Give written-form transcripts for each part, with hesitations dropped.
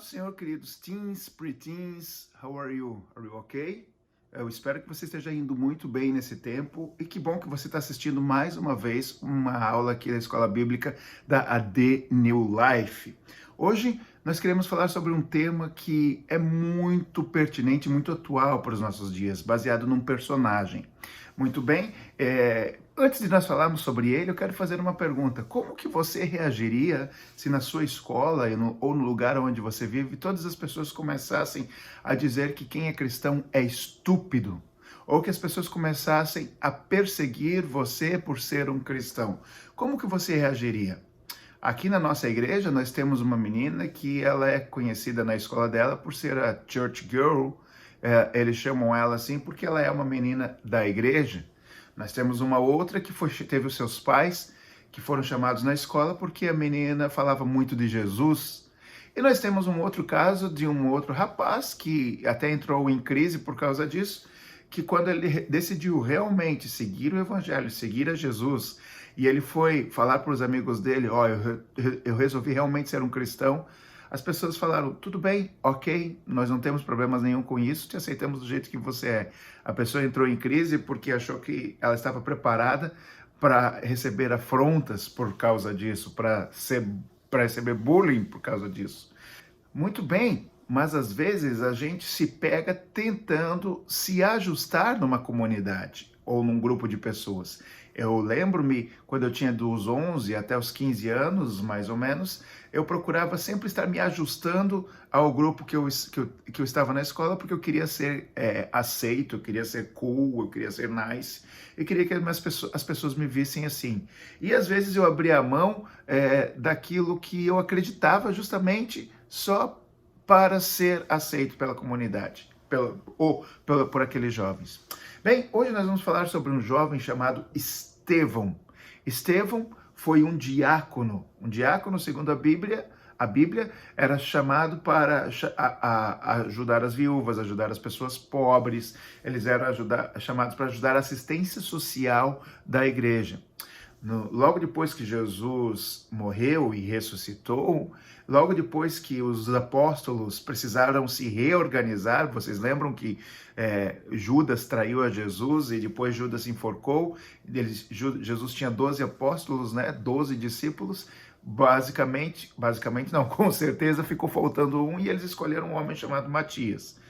do Senhor, queridos teens, preteens, how are you? Are you okay? Eu espero que você esteja indo muito bem nesse tempo e que bom que você está assistindo mais uma vez uma aula aqui da Escola Bíblica da AD New Life. Hoje nós queremos falar sobre um tema que é muito pertinente, muito atual para os nossos dias, baseado num personagem. Muito bem, antes de nós falarmos sobre ele, eu quero fazer uma pergunta. Como que você reagiria se na sua escola ou no lugar onde você vive, todas as pessoas começassem a dizer que quem é cristão é estúpido? Ou que as pessoas começassem a perseguir você por ser um cristão? Como que você reagiria? Aqui na nossa igreja, nós temos uma menina que ela é conhecida na escola dela por ser a church girl. Eles chamam ela assim porque ela é uma menina da igreja. Nós temos uma outra que teve os seus pais que foram chamados na escola porque a menina falava muito de Jesus. E nós temos um outro caso de um outro rapaz que até entrou em crise por causa disso, que quando ele decidiu realmente seguir o evangelho, seguir a Jesus, e ele foi falar para os amigos dele, eu resolvi realmente ser um cristão, as pessoas falaram, tudo bem, ok, nós não temos problemas nenhum com isso, te aceitamos do jeito que você é. A pessoa entrou em crise porque achou que ela estava preparada para receber afrontas por causa disso, para receber bullying por causa disso. Muito bem, mas às vezes a gente se pega tentando se ajustar numa comunidade ou num grupo de pessoas. Eu lembro-me, quando eu tinha dos 11 até os 15 anos, mais ou menos, eu procurava sempre estar me ajustando ao grupo que eu estava na escola, porque eu queria ser aceito, eu queria ser cool, eu queria ser nice, eu queria que as pessoas me vissem assim. E às vezes eu abria a mão daquilo que eu acreditava justamente só para ser aceito pela comunidade, por aqueles jovens. Bem, hoje nós vamos falar sobre um jovem chamado Estevão. Estevão foi um diácono. Um diácono, segundo a Bíblia era chamado para ajudar as viúvas, ajudar as pessoas pobres. Eles eram chamados para ajudar a assistência social da igreja. Logo depois que Jesus morreu e ressuscitou, logo depois que os apóstolos precisaram se reorganizar, vocês lembram que Judas traiu a Jesus e depois Judas se enforcou, Jesus tinha 12 apóstolos, 12 discípulos, basicamente não, com certeza ficou faltando um e eles escolheram um homem chamado Matias.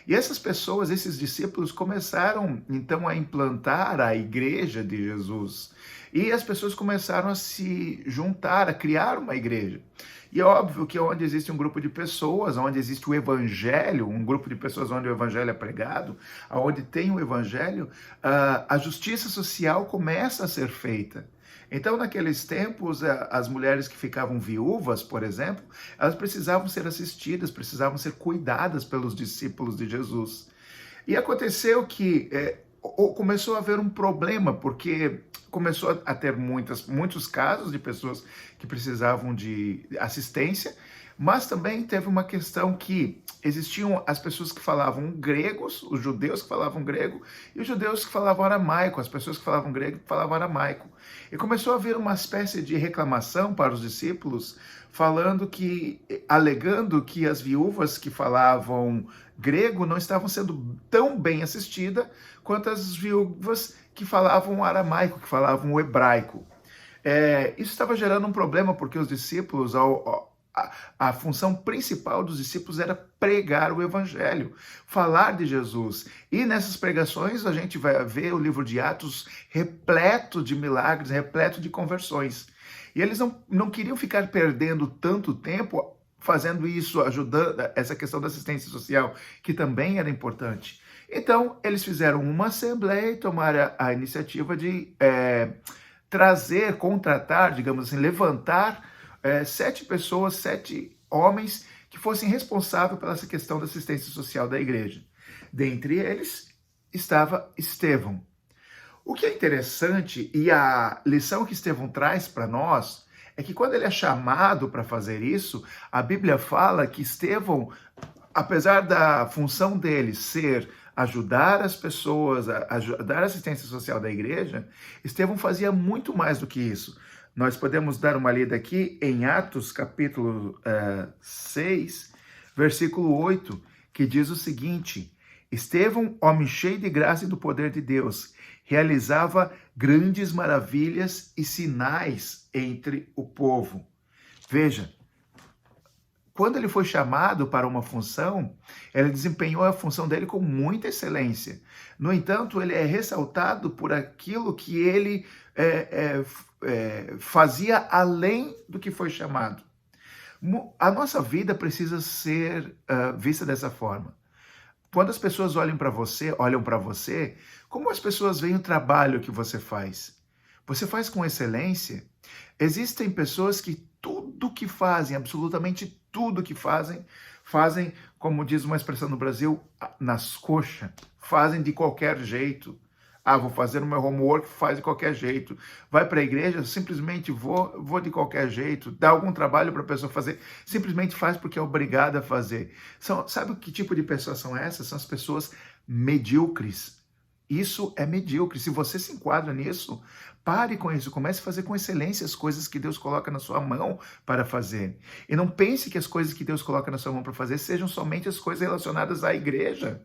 E essas pessoas, esses discípulos, começaram então a implantar a igreja de Jesus. E as pessoas começaram a se juntar, a criar uma igreja. E é óbvio que onde existe um grupo de pessoas, onde existe o evangelho, um grupo de pessoas onde o evangelho é pregado, onde tem o evangelho, a justiça social começa a ser feita. Então, naqueles tempos, as mulheres que ficavam viúvas, por exemplo, elas precisavam ser assistidas, precisavam ser cuidadas pelos discípulos de Jesus. E aconteceu que começou a haver um problema, porque começou a ter muitos casos de pessoas que precisavam de assistência, mas também teve uma questão que existiam as pessoas que falavam gregos, os judeus que falavam grego, e os judeus que falavam aramaico, as pessoas que falavam grego que falavam aramaico. E começou a haver uma espécie de reclamação para os discípulos, alegando que as viúvas que falavam grego não estavam sendo tão bem assistidas quanto as viúvas que falavam aramaico, que falavam o hebraico. Isso estava gerando um problema, porque os discípulos, a função principal dos discípulos era pregar o evangelho, falar de Jesus. E nessas pregações a gente vai ver o livro de Atos repleto de milagres, repleto de conversões. E eles não queriam ficar perdendo tanto tempo fazendo isso, ajudando essa questão da assistência social, que também era importante. Então, eles fizeram uma assembleia e tomaram a iniciativa de contratar, digamos assim, levantar 7 pessoas, 7 homens que fossem responsáveis pela essa questão da assistência social da igreja. Dentre eles estava Estevão. O que é interessante, e a lição que Estevão traz para nós, é que quando ele é chamado para fazer isso, a Bíblia fala que Estevão, apesar da função dele ser ajudar as pessoas, ajudar a assistência social da igreja, Estevão fazia muito mais do que isso. Nós podemos dar uma lida aqui em Atos capítulo 6, versículo 8, que diz o seguinte: Estevão, homem cheio de graça e do poder de Deus, realizava grandes maravilhas e sinais entre o povo. Veja, quando ele foi chamado para uma função, ele desempenhou a função dele com muita excelência. No entanto, ele é ressaltado por aquilo que ele fazia além do que foi chamado. A nossa vida precisa ser vista dessa forma. Quando as pessoas olham para você, como as pessoas veem o trabalho que você faz? Você faz com excelência? Existem pessoas que tudo que fazem, absolutamente tudo que fazem, como diz uma expressão no Brasil, nas coxas, fazem de qualquer jeito. Vou fazer o meu homework, faz de qualquer jeito. Vai para a igreja, simplesmente vou de qualquer jeito. Dá algum trabalho para a pessoa fazer, simplesmente faz porque é obrigada a fazer. Sabe que tipo de pessoas são essas? São as pessoas medíocres. Isso é medíocre. Se você se enquadra nisso, pare com isso. Comece a fazer com excelência as coisas que Deus coloca na sua mão para fazer. E não pense que as coisas que Deus coloca na sua mão para fazer sejam somente as coisas relacionadas à igreja.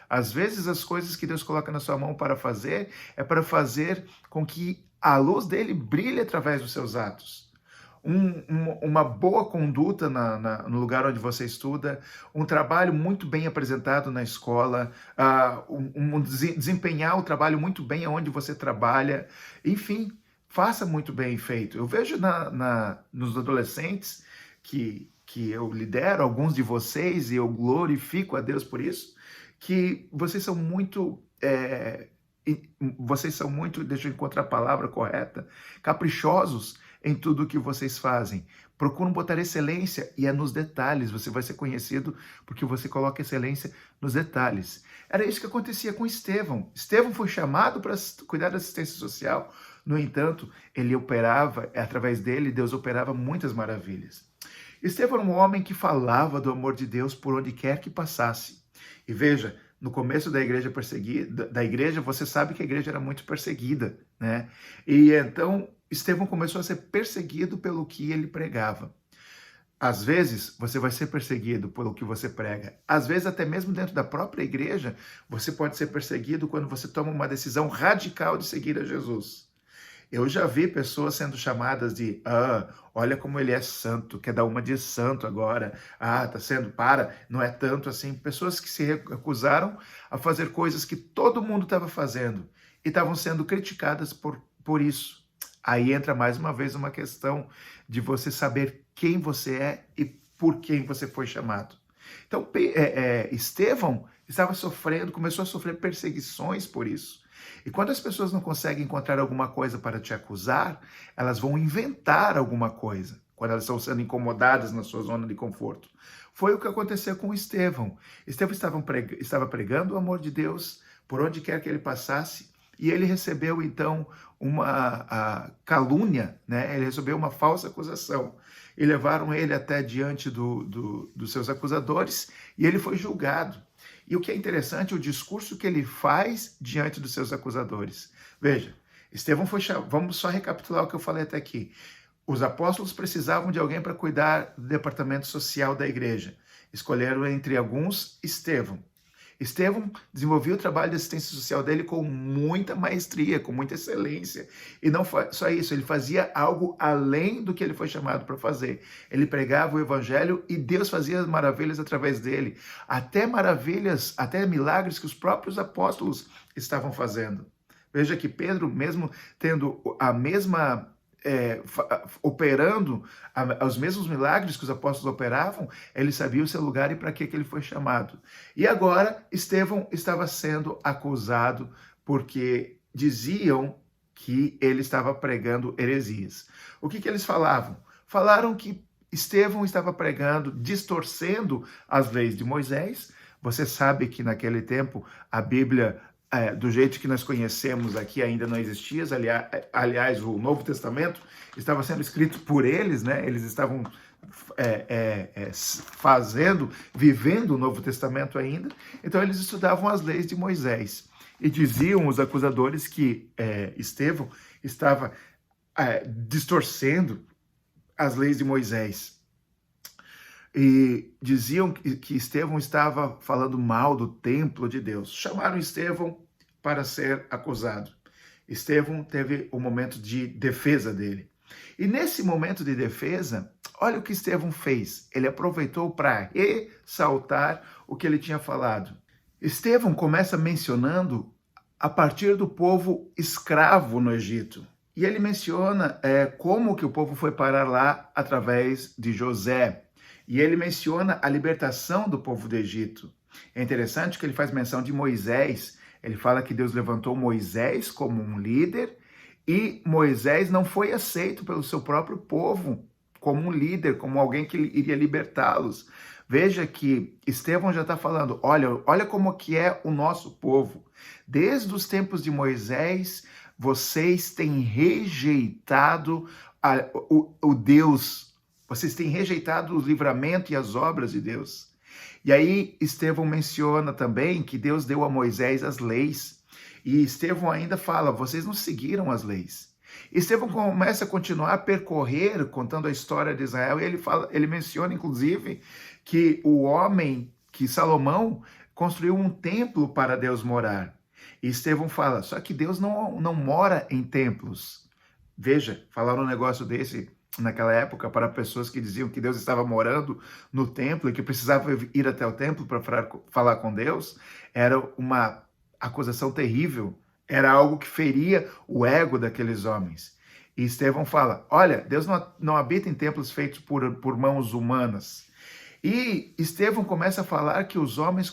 Às vezes as coisas que Deus coloca na sua mão para fazer é para fazer com que a luz dele brilhe através dos seus atos. Uma boa conduta no lugar onde você estuda, um trabalho muito bem apresentado na escola, desempenhar o trabalho muito bem onde você trabalha, enfim, faça muito bem feito. Eu vejo nos adolescentes que eu lidero, alguns de vocês, e eu glorifico a Deus por isso, que vocês são muito, deixa eu encontrar a palavra correta, caprichosos em tudo o que vocês fazem. Procuram botar excelência e é nos detalhes. Você vai ser conhecido porque você coloca excelência nos detalhes. Era isso que acontecia com Estevão. Estevão foi chamado para cuidar da assistência social. No entanto, ele operava, através dele, Deus operava muitas maravilhas. Estevão era um homem que falava do amor de Deus por onde quer que passasse. E veja, no começo da igreja você sabe que a igreja era muito perseguida, né? E então Estevão começou a ser perseguido pelo que ele pregava. Às vezes você vai ser perseguido pelo que você prega. Às vezes até mesmo dentro da própria igreja você pode ser perseguido quando você toma uma decisão radical de seguir a Jesus. Eu já vi pessoas sendo chamadas de, olha como ele é santo, quer dar uma de santo agora, não é tanto assim. Pessoas que se recusaram a fazer coisas que todo mundo estava fazendo e estavam sendo criticadas por isso. Aí entra mais uma vez uma questão de você saber quem você é e por quem você foi chamado. Então, Estevão começou a sofrer perseguições por isso. E quando as pessoas não conseguem encontrar alguma coisa para te acusar, elas vão inventar alguma coisa, quando elas estão sendo incomodadas na sua zona de conforto. Foi o que aconteceu com Estevão. Estevão estava pregando o amor de Deus por onde quer que ele passasse, e ele recebeu então uma calúnia, né? Ele recebeu uma falsa acusação. E levaram ele até diante dos seus acusadores, e ele foi julgado. E o que é interessante, o discurso que ele faz diante dos seus acusadores. Veja, Estevão foi chamado, vamos só recapitular o que eu falei até aqui. Os apóstolos precisavam de alguém para cuidar do departamento social da igreja. Escolheram entre alguns Estevão. Estevão desenvolveu o trabalho de assistência social dele com muita maestria, com muita excelência. E não só isso, ele fazia algo além do que ele foi chamado para fazer. Ele pregava o evangelho e Deus fazia maravilhas através dele. Até milagres que os próprios apóstolos estavam fazendo. Veja que Pedro, mesmo tendo a mesma... operando os mesmos milagres que os apóstolos operavam, ele sabia o seu lugar e para que ele foi chamado. E agora, Estevão estava sendo acusado porque diziam que ele estava pregando heresias. O que eles falavam? Falaram que Estevão estava pregando, distorcendo as leis de Moisés. Você sabe que naquele tempo a Bíblia... do jeito que nós conhecemos aqui ainda não existia, aliás, o Novo Testamento estava sendo escrito por eles, né? Eles estavam vivendo o Novo Testamento ainda, então eles estudavam as leis de Moisés, e diziam os acusadores que Estevão estava distorcendo as leis de Moisés. e diziam que Estevão estava falando mal do templo de Deus. Chamaram Estevão para ser acusado. Estevão teve um momento de defesa dele. E nesse momento de defesa, olha o que Estevão fez. Ele aproveitou para ressaltar o que ele tinha falado. Estevão começa mencionando a partir do povo escravo no Egito. E ele menciona como que o povo foi parar lá através de José. E ele menciona a libertação do povo do Egito. É interessante que ele faz menção de Moisés. Ele fala que Deus levantou Moisés como um líder e Moisés não foi aceito pelo seu próprio povo como um líder, como alguém que iria libertá-los. Veja que Estevão já está falando, olha como que é o nosso povo. Desde os tempos de Moisés, vocês têm rejeitado o Deus, vocês têm rejeitado o livramento e as obras de Deus. E aí Estevão menciona também que Deus deu a Moisés as leis. E Estevão ainda fala, vocês não seguiram as leis. Estevão começa a continuar a percorrer, contando a história de Israel, e ele menciona, inclusive, que que Salomão construiu um templo para Deus morar. E Estevão fala, só que Deus não mora em templos. Veja, falar um negócio desse naquela época para pessoas que diziam que Deus estava morando no templo e que precisava ir até o templo para falar com Deus, era uma acusação terrível, era algo que feria o ego daqueles homens. E Estevão fala, olha, Deus não habita em templos feitos por mãos humanas. E Estevão começa a falar que os homens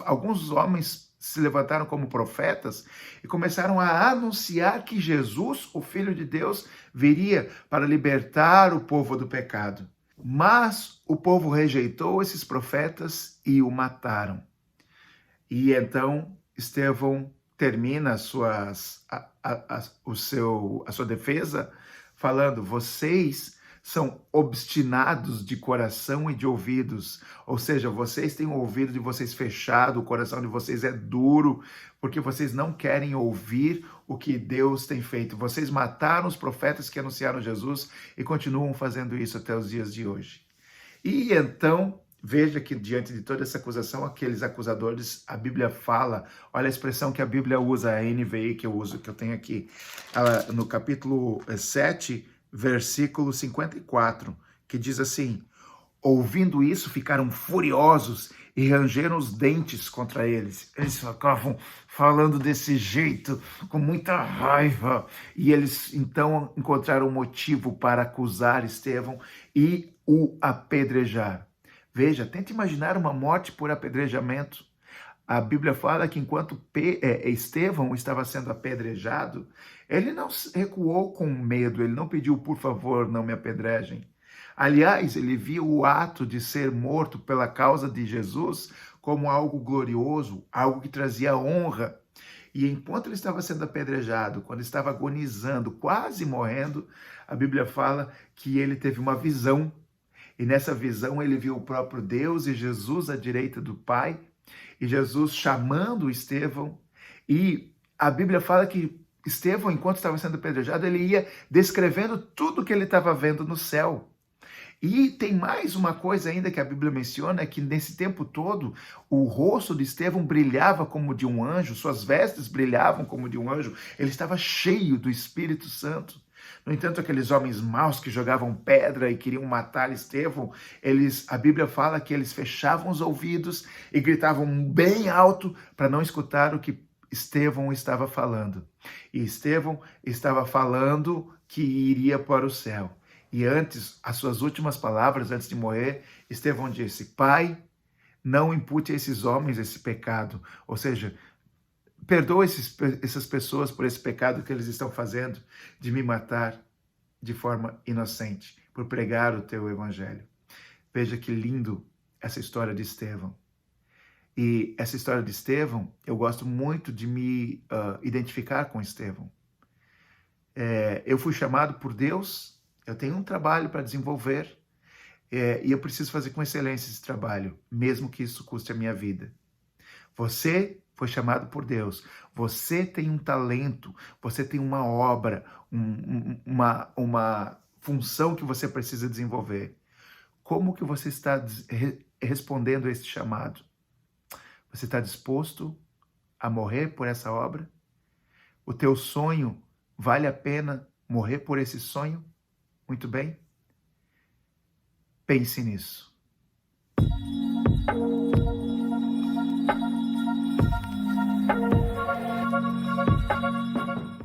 alguns homens se levantaram como profetas e começaram a anunciar que Jesus, o Filho de Deus, viria para libertar o povo do pecado. Mas o povo rejeitou esses profetas e o mataram. E então Estevão termina a sua defesa falando, vocês são obstinados de coração e de ouvidos, ou seja, vocês têm o ouvido de vocês fechado, o coração de vocês é duro, porque vocês não querem ouvir o que Deus tem feito. Vocês mataram os profetas que anunciaram Jesus e continuam fazendo isso até os dias de hoje. E então, veja que diante de toda essa acusação, aqueles acusadores, a Bíblia fala, olha a expressão que a Bíblia usa, a NVI que eu tenho aqui, no capítulo 7, versículo 54, que diz assim, ouvindo isso, ficaram furiosos e rangeram os dentes contra eles. Eles ficavam falando desse jeito, com muita raiva, e eles então encontraram motivo para acusar Estevão e o apedrejar. Veja, tente imaginar uma morte por apedrejamento. A Bíblia fala que enquanto Estevão estava sendo apedrejado, ele não recuou com medo, ele não pediu, por favor, não me apedrejem. Aliás, ele viu o ato de ser morto pela causa de Jesus como algo glorioso, algo que trazia honra. E enquanto ele estava sendo apedrejado, quando estava agonizando, quase morrendo, a Bíblia fala que ele teve uma visão. E nessa visão ele viu o próprio Deus e Jesus à direita do Pai, e Jesus chamando Estevão, e a Bíblia fala que Estevão, enquanto estava sendo apedrejado, ele ia descrevendo tudo que ele estava vendo no céu. E tem mais uma coisa ainda que a Bíblia menciona, é que nesse tempo todo, o rosto de Estevão brilhava como de um anjo, suas vestes brilhavam como de um anjo, ele estava cheio do Espírito Santo. No entanto, aqueles homens maus que jogavam pedra e queriam matar Estevão, a Bíblia fala que eles fechavam os ouvidos e gritavam bem alto para não escutar o que Estevão estava falando. E Estevão estava falando que iria para o céu. E antes, as suas últimas palavras, antes de morrer, Estevão disse, Pai, não impute a esses homens esse pecado. Ou seja, perdoa essas pessoas por esse pecado que eles estão fazendo de me matar de forma inocente, por pregar o teu evangelho. Veja que lindo essa história de Estevão. E essa história de Estevão, eu gosto muito de me identificar com Estevão. Eu fui chamado por Deus, eu tenho um trabalho para desenvolver, e eu preciso fazer com excelência esse trabalho, mesmo que isso custe a minha vida. Você foi chamado por Deus, você tem um talento, você tem uma obra, uma função que você precisa desenvolver. Como que você está respondendo a esse chamado? Você está disposto a morrer por essa obra? O teu sonho vale a pena morrer por esse sonho? Muito bem? Pense nisso.